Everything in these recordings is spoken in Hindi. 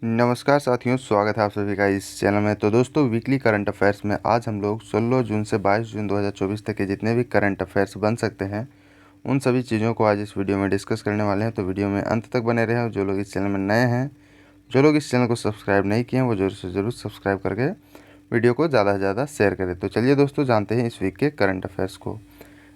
नमस्कार साथियों, स्वागत है आप सभी का इस चैनल में। तो दोस्तों, वीकली करंट अफेयर्स में आज हम लोग 16 जून से 22 जून 2024 तक के जितने भी करंट अफेयर्स बन सकते हैं उन सभी चीज़ों को आज इस वीडियो में डिस्कस करने वाले हैं। तो वीडियो में अंत तक बने रहें। और जो लोग इस चैनल में नए हैं, जो लोग इस चैनल को सब्सक्राइब नहीं किए हैं, वो ज़रूर से ज़रूर सब्सक्राइब करके वीडियो को ज़्यादा से ज़्यादा शेयर करें। तो चलिए दोस्तों, जानते हैं इस वीक के करंट अफेयर्स को।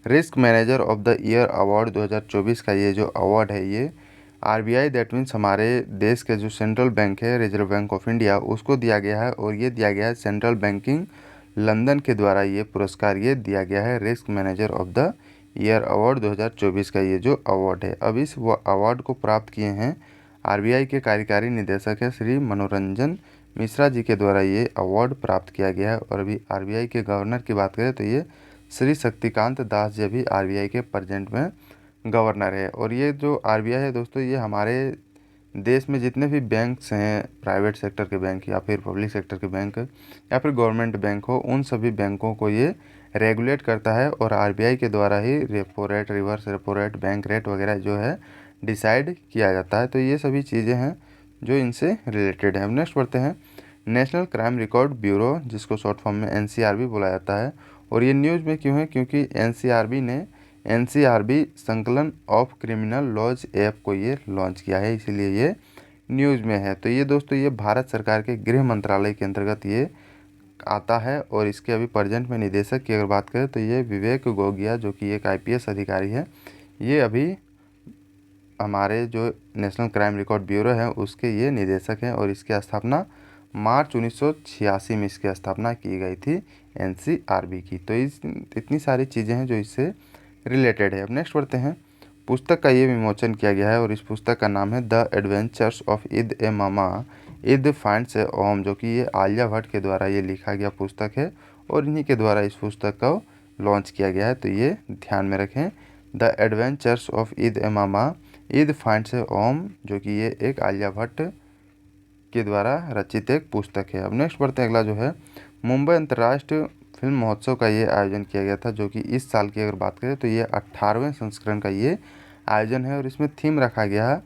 Risk manager of the year award 2024 का ये जो अवार्ड है, ये आरबीआई दैट मीन्स हमारे देश के जो सेंट्रल बैंक है, रिजर्व बैंक ऑफ इंडिया, उसको दिया गया है। और ये दिया गया है सेंट्रल बैंकिंग लंदन के द्वारा ये पुरस्कार ये दिया गया है। Risk manager of the year award 2024 का ये जो अवार्ड है, अब इस अवार्ड को प्राप्त किए हैं आरबीआई के कार्यकारी निदेशक है श्री मनोरंजन मिश्रा जी के द्वारा ये अवार्ड प्राप्त किया गया है। और अभी आरबीआई के गवर्नर की बात करें तो ये श्री शक्तिकांत दास जी अभी आरबीआई के प्रेजेंट में गवर्नर है। और ये जो आरबीआई है दोस्तों, ये हमारे देश में जितने भी बैंक्स हैं, प्राइवेट सेक्टर के बैंक या फिर पब्लिक सेक्टर के बैंक या फिर गवर्नमेंट बैंक हो, उन सभी बैंकों को ये रेगुलेट करता है। और आरबीआई के द्वारा ही repo rate, reverse repo rate, bank rate वगैरह जो है डिसाइड किया जाता है। तो ये सभी चीज़ें हैं जो इनसे रिलेटेड हैं। अब नेक्स्ट बढ़ते हैं। नेशनल क्राइम रिकॉर्ड ब्यूरो, जिसको शॉर्ट फॉर्म में एनसीआरबी बोला जाता है। और ये न्यूज़ में क्यों है? क्योंकि एनसीआरबी ने एनसीआरबी संकलन ऑफ क्रिमिनल लॉज ऐप को ये लॉन्च किया है, इसीलिए ये न्यूज़ में है। तो ये दोस्तों, ये भारत सरकार के गृह मंत्रालय के अंतर्गत ये आता है। और इसके अभी प्रेजेंट में निदेशक की अगर बात करें तो ये विवेक गोगिया, जो कि एक आईपीएस अधिकारी है, ये अभी हमारे जो नेशनल क्राइम रिकॉर्ड ब्यूरो है उसके ये निदेशक हैं। और इसकी स्थापना मार्च 1986 में इसकी स्थापना की गई थी एनसीआरबी की। तो इतनी सारी चीज़ें हैं जो इससे रिलेटेड है। अब नेक्स्ट बढ़ते हैं। पुस्तक का ये विमोचन किया गया है और इस पुस्तक का नाम है the adventures of Eid a mama Eid finds a home, जो कि ये आलिया भट्ट के द्वारा ये लिखा गया पुस्तक है। और इन्हीं के द्वारा इस पुस्तक को लॉन्च किया गया है। तो ये ध्यान में रखें, the adventures of Eid a mama Eid finds a home, जो कि ये एक आलिया भट्ट के द्वारा रचित एक पुस्तक है। अब नेक्स्ट बढ़ते हैं। अगला जो है, मुंबई अंतर्राष्ट्रीय फिल्म महोत्सव का ये आयोजन किया गया था, जो कि इस साल की अगर बात करें तो ये 18वें संस्करण का ये आयोजन है। और इसमें थीम रखा गया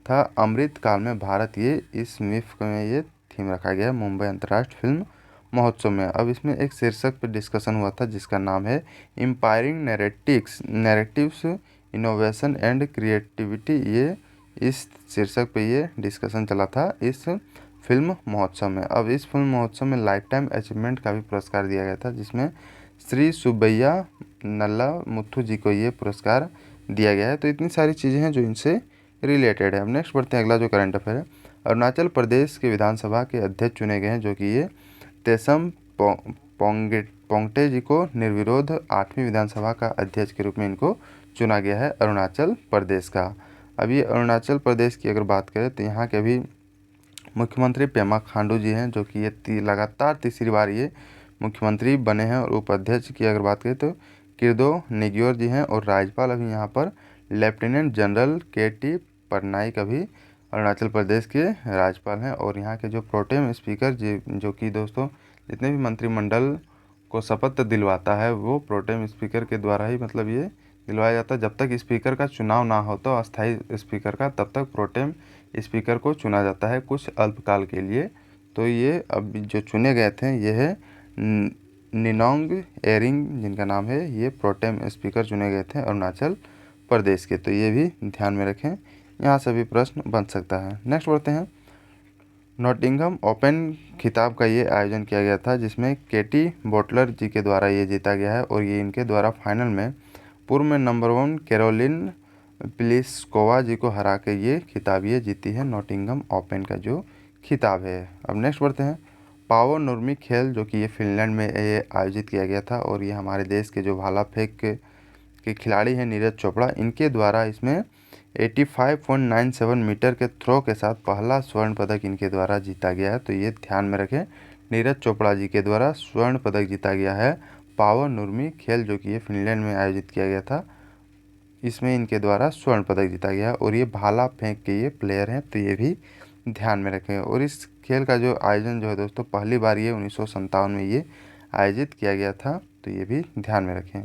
था अमृत काल में भारत। ये इस मिफ में ये थीम रखा गया है मुंबई अंतर्राष्ट्रीय फिल्म महोत्सव में। अब इसमें एक शीर्षक पर डिस्कशन हुआ था जिसका नाम है एम्पायरिंग नैरेटिव्स इनोवेशन एंड क्रिएटिविटी। ये इस शीर्षक पे ये डिस्कशन चला था इस फिल्म महोत्सव में। अब इस फिल्म महोत्सव में लाइफ टाइम अचीवमेंट का भी पुरस्कार दिया गया था, जिसमें श्री सुब्बैया नल्ला मुथु जी को ये पुरस्कार दिया गया है। तो इतनी सारी चीज़ें हैं जो इनसे रिलेटेड है। अब नेक्स्ट बढ़ते हैं। अगला जो करंट अफेयर है, अरुणाचल प्रदेश के विधानसभा के अध्यक्ष चुने गए हैं, जो कि ये तेसम पोंगटे जी को निर्विरोध 8वीं विधानसभा का अध्यक्ष के रूप में इनको चुना गया है अरुणाचल प्रदेश का। अब ये अरुणाचल प्रदेश की अगर बात करें तो यहाँ के अभी मुख्यमंत्री पेमा खांडू जी हैं, जो कि ये लगातार तीसरी बार ये मुख्यमंत्री बने हैं। और उपाध्यक्ष की अगर बात करें तो किरदो निग्योर जी हैं। और राज्यपाल अभी यहाँ पर लेफ्टिनेंट जनरल के.टी. पटनायक अभी अरुणाचल प्रदेश के राज्यपाल हैं। और यहाँ के जो प्रोटेम स्पीकर जी, जो कि दोस्तों जितने भी मंत्रिमंडल को शपथ दिलवाता है वो प्रोटेम स्पीकर के द्वारा ही मतलब ये दिलवाया जाता है। जब तक स्पीकर का चुनाव ना हो तो अस्थाई स्पीकर का, तब तक प्रोटेम स्पीकर को चुना जाता है कुछ अल्पकाल के लिए। तो ये अब जो चुने गए थे ये है निनोंग एरिंग, जिनका नाम है, ये प्रोटेम स्पीकर चुने गए थे अरुणाचल प्रदेश के। तो ये भी ध्यान में रखें, यहाँ से भी प्रश्न बन सकता है। नेक्स्ट बढ़ते हैं। नॉटिंघम ओपन खिताब का ये आयोजन किया गया था, जिसमें केटी बोटलर जी के द्वारा ये जीता गया है। और ये इनके द्वारा फाइनल में पूर्व में नंबर 1 कैरोलिन प्लिस्कोवा जी को हरा के ये खिताब ये जीती है, नॉटिंघम ओपन का जो खिताब है। अब नेक्स्ट बढ़ते हैं। पावर नुर्मी खेल, जो कि ये फिनलैंड में ये आयोजित किया गया था। और ये हमारे देश के जो भाला फेंक के खिलाड़ी हैं नीरज चोपड़ा, इनके द्वारा इसमें 85.97 मीटर के थ्रो के साथ पहला स्वर्ण पदक इनके द्वारा जीता गया है। तो ये ध्यान में रखें, नीरज चोपड़ा जी के द्वारा स्वर्ण पदक जीता गया है पावर नुर्मी खेल, जो कि ये फिनलैंड में आयोजित किया गया था, इसमें इनके द्वारा स्वर्ण पदक जीता गया। और ये भाला फेंक के ये प्लेयर हैं, तो ये भी ध्यान में रखें। और इस खेल का जो आयोजन जो है दोस्तों, पहली बार ये 1957 में ये आयोजित किया गया था। तो ये भी ध्यान में रखें।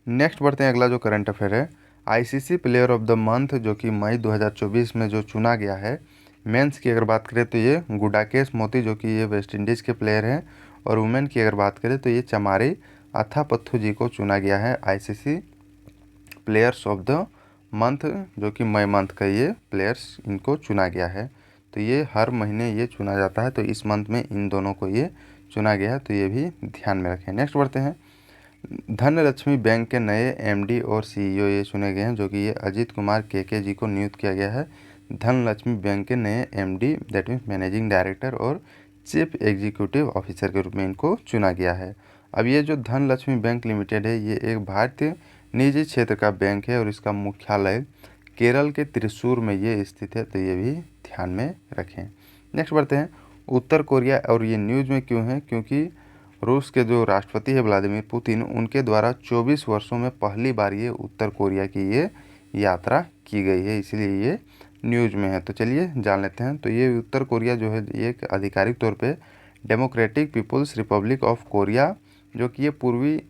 नेक्स्ट बढ़ते हैं। अगला जो करंट अफेयर है, ICC player of the month, जो कि मई 2024 में जो चुना गया है, मेंस की अगर बात करें तो ये गुडाकेश मोती जो कि ये वेस्ट इंडीज़ के प्लेयर हैं। और वुमेन की अगर बात करें तो ये चमारी अथापत्थु जी को चुना गया है ICC players of the month, जो कि मई मंथ का ये प्लेयर्स इनको चुना गया है। तो ये हर महीने ये चुना जाता है, तो इस मंथ में इन दोनों को ये चुना गया है, तो ये भी ध्यान में रखें। नेक्स्ट बढ़ते हैं। धनलक्ष्मी बैंक के नए एमडी और सीईओ ये चुने गए हैं, जो कि ये अजीत कुमार केके जी को नियुक्त किया गया है धनलक्ष्मी बैंक के नए MD, that means managing director और चीफ एग्जीक्यूटिव ऑफिसर के रूप में इनको चुना गया है। अब ये जो धनलक्ष्मी बैंक लिमिटेड है, ये एक भारतीय निजी क्षेत्र का बैंक है और इसका मुख्यालय केरल के त्रिशूर में ये स्थित है, तो ये भी ध्यान में रखें। नेक्स्ट बढ़ते हैं। उत्तर कोरिया, और ये न्यूज़ में क्यों है, क्योंकि रूस के जो राष्ट्रपति है व्लादिमीर पुतिन, उनके द्वारा 24 वर्षों में पहली बार ये उत्तर कोरिया की ये यात्रा की गई है, इसलिए ये न्यूज़ में है। तो चलिए जान लेते हैं। तो ये उत्तर कोरिया जो है ये एक आधिकारिक तौर पे Democratic People's Republic of Korea, जो कि ये पूर्वी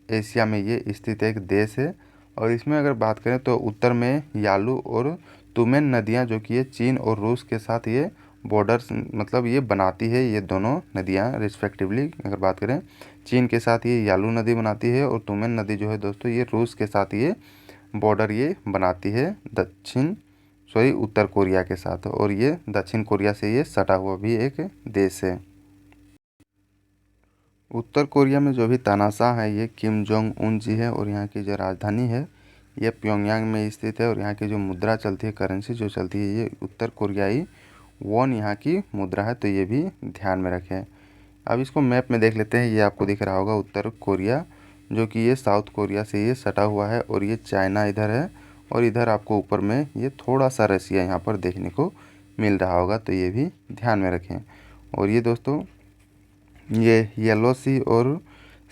एशिया में ये स्थित एक देश है। और इसमें अगर बात करें तो उत्तर में यालू और तुमेन नदियाँ, जो कि ये चीन और रूस के साथ ये बॉर्डर्स मतलब ये बनाती है, ये दोनों नदियाँ रिस्पेक्टिवली। अगर बात करें चीन के साथ ये यालू नदी बनाती है और तुमेन नदी जो है दोस्तों ये रूस के साथ ये बॉर्डर ये बनाती है उत्तर कोरिया के साथ। और ये दक्षिण कोरिया से ये सटा हुआ भी एक देश है। उत्तर कोरिया में जो भी तानाशाह है ये किम जोंग उन जी है, और यहाँ की जो राजधानी है ये प्योंगयांग में स्थित है। और यहाँ की जो मुद्रा चलती है, करेंसी जो चलती है, ये उत्तर कोरियाई वॉन यहाँ की मुद्रा है, तो ये भी ध्यान में रखें। अब इसको मैप में देख लेते हैं। ये आपको दिख रहा होगा उत्तर कोरिया, जो कि ये साउथ कोरिया से ये सटा हुआ है, और ये चाइना इधर है, और इधर आपको ऊपर में ये थोड़ा सा रसिया यहाँ पर देखने को मिल रहा होगा, तो ये भी ध्यान में रखें। और ये दोस्तों ये येलो सी और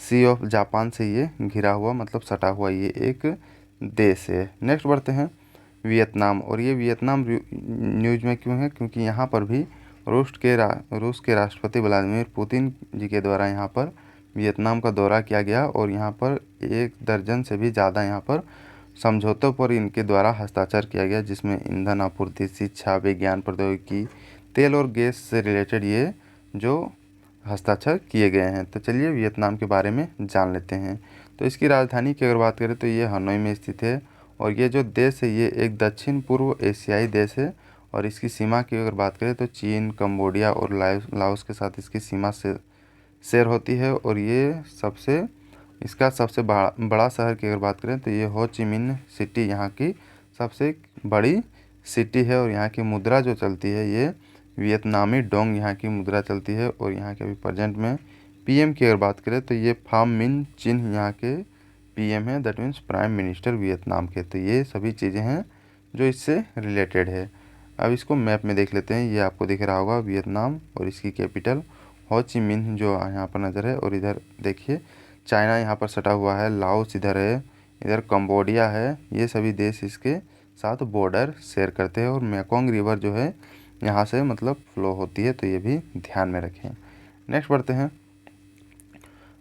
सी ऑफ जापान से ये घिरा हुआ मतलब सटा हुआ ये एक देश है। नेक्स्ट बढ़ते हैं वियतनाम, और ये वियतनाम न्यूज़ में क्यों है, क्योंकि यहाँ पर भी रूस के राष्ट्रपति व्लादिमीर पुतिन जी के द्वारा यहाँ पर वियतनाम का दौरा किया गया, और यहाँ पर 1 दर्जन से भी ज़्यादा यहाँ पर समझौतों पर इनके द्वारा हस्ताक्षर किया गया, जिसमें ईंधन आपूर्ति, शिक्षा, विज्ञान प्रौद्योगिकी, तेल और गैस से रिलेटेड ये जो हस्ताक्षर किए गए हैं। तो चलिए वियतनाम के बारे में जान लेते हैं। तो इसकी राजधानी की अगर बात करें तो ये हनोई में स्थित है, और ये जो देश है ये एक दक्षिण पूर्व एशियाई देश है। और इसकी सीमा की अगर बात करें तो चीन, कंबोडिया और लाओस के साथ इसकी सीमा से शेयर होती है। और ये इसका सबसे बड़ा शहर की अगर बात करें तो ये हो ची मिन्ह सिटी यहाँ की सबसे बड़ी सिटी है। और यहाँ की मुद्रा जो चलती है ये वियतनामी डोंग यहाँ की मुद्रा चलती है। और यहाँ के अभी प्रेजेंट में पीएम की अगर बात करें तो ये फाम मिन चिन्ह यहाँ के पीएम है, that means prime minister Vietnam के। तो ये सभी चीज़ें हैं जो इससे रिलेटेड है। अब इसको मैप में देख लेते हैं। ये आपको दिख रहा होगा वियतनाम, और इसकी कैपिटल हो ची मिन्ह जो यहाँ पर नज़र है। और इधर देखिए चाइना यहाँ पर सटा हुआ है, लाओस इधर है, इधर कंबोडिया है। ये सभी देश इसके साथ बॉर्डर शेयर करते हैं, और मेकोंग रिवर जो है यहाँ से मतलब फ्लो होती है, तो ये भी ध्यान में रखें। नेक्स्ट बढ़ते हैं।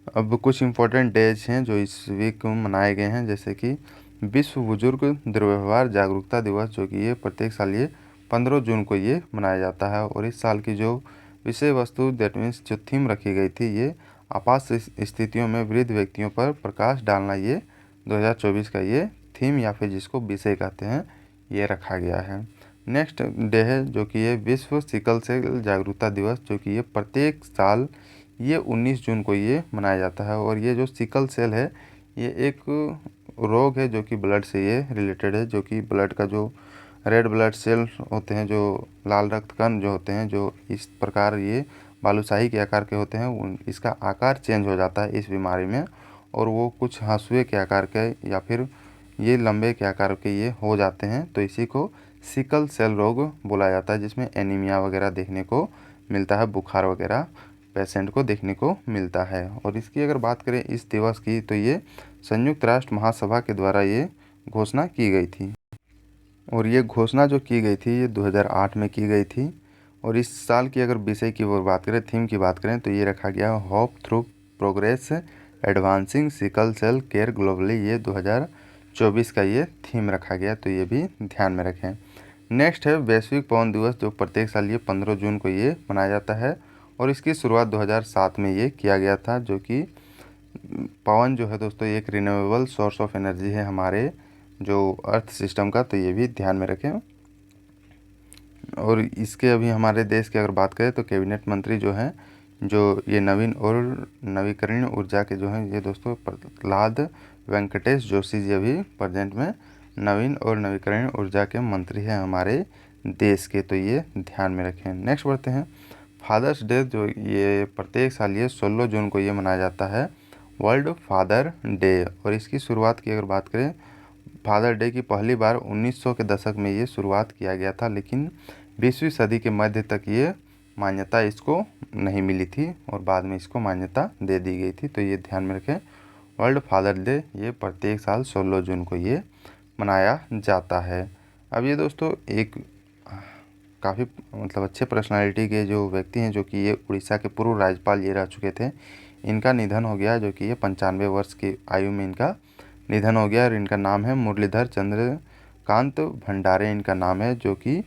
अब कुछ इम्पोर्टेंट डेज हैं जो इस वीक मनाए गए हैं, जैसे कि विश्व बुजुर्ग दुर्व्यवहार जागरूकता दिवस, जो कि ये प्रत्येक साल ये 15 जून को ये मनाया जाता है। और इस साल की जो विषय वस्तु दैट मीन्स जो थीम रखी गई थी, ये आपात स्थितियों में वृद्ध व्यक्तियों पर प्रकाश डालना, ये 2024 का ये थीम या फिर जिसको विषय कहते हैं ये रखा गया है। नेक्स्ट डे है जो कि ये विश्व सिकल सेल जागरूकता दिवस, जो कि ये प्रत्येक साल ये 19 जून को ये मनाया जाता है। और ये जो सिकल सेल है ये एक रोग है जो कि ब्लड से ये रिलेटेड है, जो कि ब्लड का जो रेड ब्लड सेल होते हैं, जो लाल रक्त कण जो होते हैं, जो इस प्रकार ये बालूशाही के आकार के होते हैं, इसका आकार चेंज हो जाता है इस बीमारी में, और वो कुछ हंसुए के आकार के या फिर ये लंबे के आकार के ये हो जाते हैं। तो इसी को सिकल सेल रोग बोला जाता है, जिसमें एनीमिया वगैरह देखने को मिलता है, बुखार वगैरह पेशेंट को देखने को मिलता है। और इसकी अगर बात करें इस दिवस की, तो ये संयुक्त राष्ट्र महासभा के द्वारा ये घोषणा की गई थी। और ये घोषणा जो की गई थी ये 2008 में की गई थी। और इस साल की अगर विषय की बात करें, थीम की बात करें, तो ये रखा गया hope through progress advancing sickle cell care globally, ये 2024 का ये थीम रखा गया, तो ये भी ध्यान में रखें। नेक्स्ट है वैश्विक पवन दिवस, जो प्रत्येक साल ये 15 जून को ये मनाया जाता है और इसकी शुरुआत 2007 में ये किया गया था। जो कि पवन जो है दोस्तों एक रिन्यूएबल सोर्स ऑफ एनर्जी है हमारे जो अर्थ सिस्टम का, तो ये भी ध्यान में रखें। और इसके अभी हमारे देश की अगर बात करें तो कैबिनेट मंत्री जो हैं, जो ये नवीन और नवीकरणीय ऊर्जा के जो हैं ये दोस्तों प्रहलाद वेंकटेश जोशी जी अभी प्रेजेंट में नवीन और नवीकरणीय ऊर्जा के मंत्री हैं हमारे देश के, तो ये ध्यान में रखें। नेक्स्ट बढ़ते हैं फादर्स डे, जो ये प्रत्येक साल ये 16 जून को ये मनाया जाता है वर्ल्ड फादर डे। और इसकी शुरुआत की अगर बात करें, फादर डे की पहली बार 1900 के दशक में ये शुरुआत किया गया था, लेकिन 20वीं सदी के मध्य तक ये मान्यता इसको नहीं मिली थी और बाद में इसको मान्यता दे दी गई थी, तो ये ध्यान में रखें। वर्ल्ड फादर डे ये प्रत्येक साल 16 जून को ये मनाया जाता है। अब ये दोस्तों एक काफ़ी मतलब अच्छे पर्सनालिटी के जो व्यक्ति हैं, जो कि ये उड़ीसा के पूर्व राज्यपाल ये रह चुके थे, इनका निधन हो गया, जो कि ये 95 वर्ष की आयु में इनका निधन हो गया। और इनका नाम है मुरलीधर चंद्रकांत भंडारे इनका नाम है, जो कि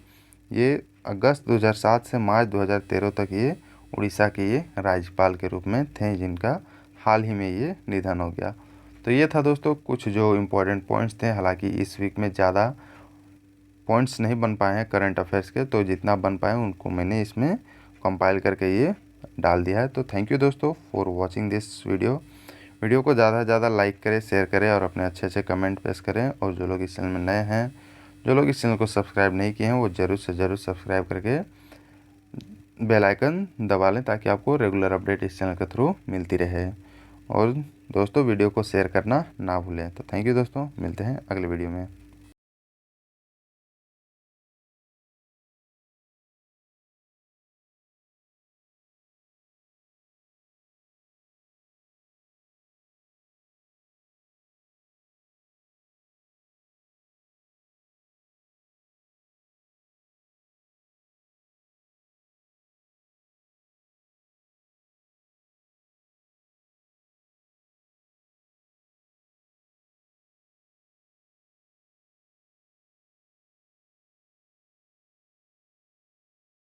ये अगस्त 2007 से मार्च 2013 तक ये उड़ीसा के ये राज्यपाल के रूप में थे, जिनका हाल ही में ये निधन हो गया। तो ये था दोस्तों कुछ जो इम्पोर्टेंट पॉइंट्स थे। हालांकि इस वीक में ज़्यादा पॉइंट्स नहीं बन पाए हैं करंट अफेयर्स के, तो जितना बन पाए उनको मैंने इसमें कंपाइल करके ये डाल दिया है। तो थैंक यू दोस्तों फॉर वॉचिंग दिस वीडियो को ज़्यादा से ज़्यादा लाइक करें, शेयर करें और अपने अच्छे कमेंट पेश करें। और जो लोग इस चैनल में नए हैं, जो लोग इस चैनल को सब्सक्राइब नहीं किए हैं, वो ज़रूर से ज़रूर सब्सक्राइब करके बेल आइकन दबा लें, ताकि आपको रेगुलर अपडेट इस चैनल के थ्रू मिलती रहे। और दोस्तों वीडियो को शेयर करना ना भूलें। तो थैंक यू दोस्तों, मिलते हैं अगले वीडियो में।